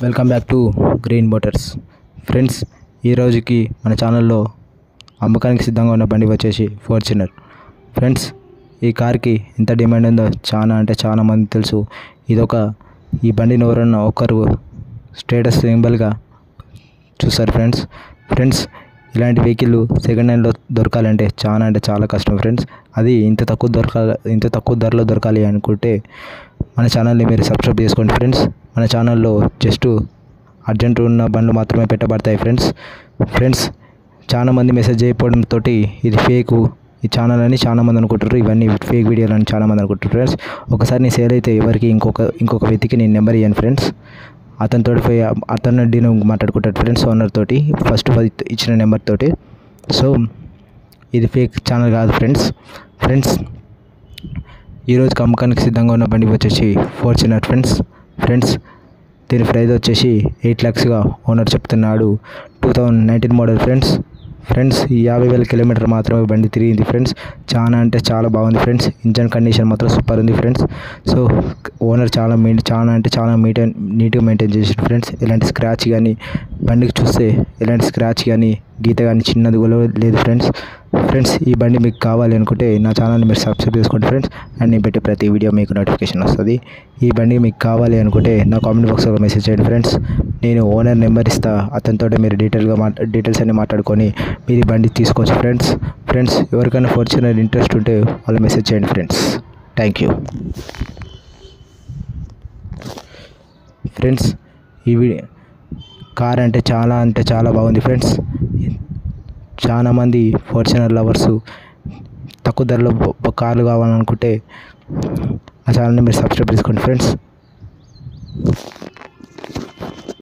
Welcome back to green Motors friends. ఈ రోజుకి మన ఛానల్లో అమ్మకానికి సిద్ధంగా ఉన్న బండి వచ్చేసి ఫార్చునర్. ఫ్రెండ్స్, ఈ కార్కి ఎంత డిమాండ్ ఉందో చాలా మంది తెలుసు. ఈ బండిని ఎవరన్నా ఒకరు స్టేటస్ సింబల్గా చూస్తారు ఫ్రెండ్స్. ఇలాంటి వెహికల్ సెకండ్ హ్యాండ్లో దొరకాలంటే చాలా కష్టం ఫ్రెండ్స్. అది ఇంత తక్కువ ధరలో దొరకాలి అనుకుంటే మన ఛానల్ని మీరు సబ్స్క్రైబ్ చేసుకోండి ఫ్రెండ్స్. మన ఛానల్లో జస్ట్ అర్జెంట్ ఉన్న బండ్లు మాత్రమే పెట్టబడతాయి ఫ్రెండ్స్. చాలామంది మెసేజ్ చేయకపోవడంతో ఇది ఫేకు ఈ ఛానల్ అని చాలామంది అనుకుంటారు. ఇవన్నీ ఫేక్ వీడియోలు అని చాలామంది అనుకుంటారు ఫ్రెండ్స్. ఒకసారి నీ సేల్ అయితే ఎవరికి ఇంకొక వ్యక్తికి నేను నెంబర్ ఇవ్వను ఫ్రెండ్స్. అతను నేను మాట్లాడుకుంటాడు ఫ్రెండ్స్ ఓనర్ తోటి, ఫస్ట్ ఇచ్చిన నెంబర్ తోటి. సో ఇది ఫేక్ ఛానల్ కాదు ఫ్రెండ్స్. ఈరోజుకి అమ్మకానికి సిద్ధంగా ఉన్న బండి వచ్చేసి ఫార్చునర్ ఫ్రెండ్స్. దీని ప్రైస్ వచ్చేసి 8 lakhsగా ఓనర్ చెప్తున్నాడు. 2019 మోడల్ ఫ్రెండ్స్. 50,000 కిలోమీటర్ మాత్రమే బండి తిరిగింది ఫ్రెండ్స్. చాలా బాగుంది ఫ్రెండ్స్. ఇంజన్ కండిషన్ మాత్రం సూపర్ ఉంది ఫ్రెండ్స్. సో ఓనర్ చాలా నీట్గా మెయింటైన్ చేసాడు ఫ్రెండ్స్. ఎలాంటి స్క్రాచ్ కానీ బండికి చూస్తే ఎలాంటి స్క్రాచ్ కానీ గీత కానీ చిన్నది కూడా లేదు ఫ్రెండ్స్. ఈ బండి మీకు కావాలి అనుకుంటే నా ఛానల్ని మీరు సబ్స్క్రైబ్ చేసుకోండి ఫ్రెండ్స్. అండ్ నేను పెట్టే ప్రతి వీడియో మీకు నోటిఫికేషన్ వస్తుంది. ఈ బండి మీకు కావాలి అనుకుంటే నా కామెంట్ బాక్స్లో మెసేజ్ చేయండి ఫ్రెండ్స్. నేను ఓనర్ నెంబర్ ఇస్తా, అతనితో మీరు డీటెయిల్స్ అన్ని మాట్లాడుకొని మీరు ఈ బండి తీసుకోవచ్చు ఫ్రెండ్స్. ఎవరికైనా ఫార్చునర్ ఇంట్రెస్ట్ ఉంటే వాళ్ళు మెసేజ్ చేయండి ఫ్రెండ్స్. Thank you friends. ఈ కార్ అంటే చాలా బాగుంది ఫ్రెండ్స్. చాలామంది ఫార్చునర్ లవర్స్ తక్కువ ధరలో కార్లు కావాలనుకుంటే ఆ ఛానల్ని మీరు సబ్స్క్రైబ్ చేసుకోండి ఫ్రెండ్స్.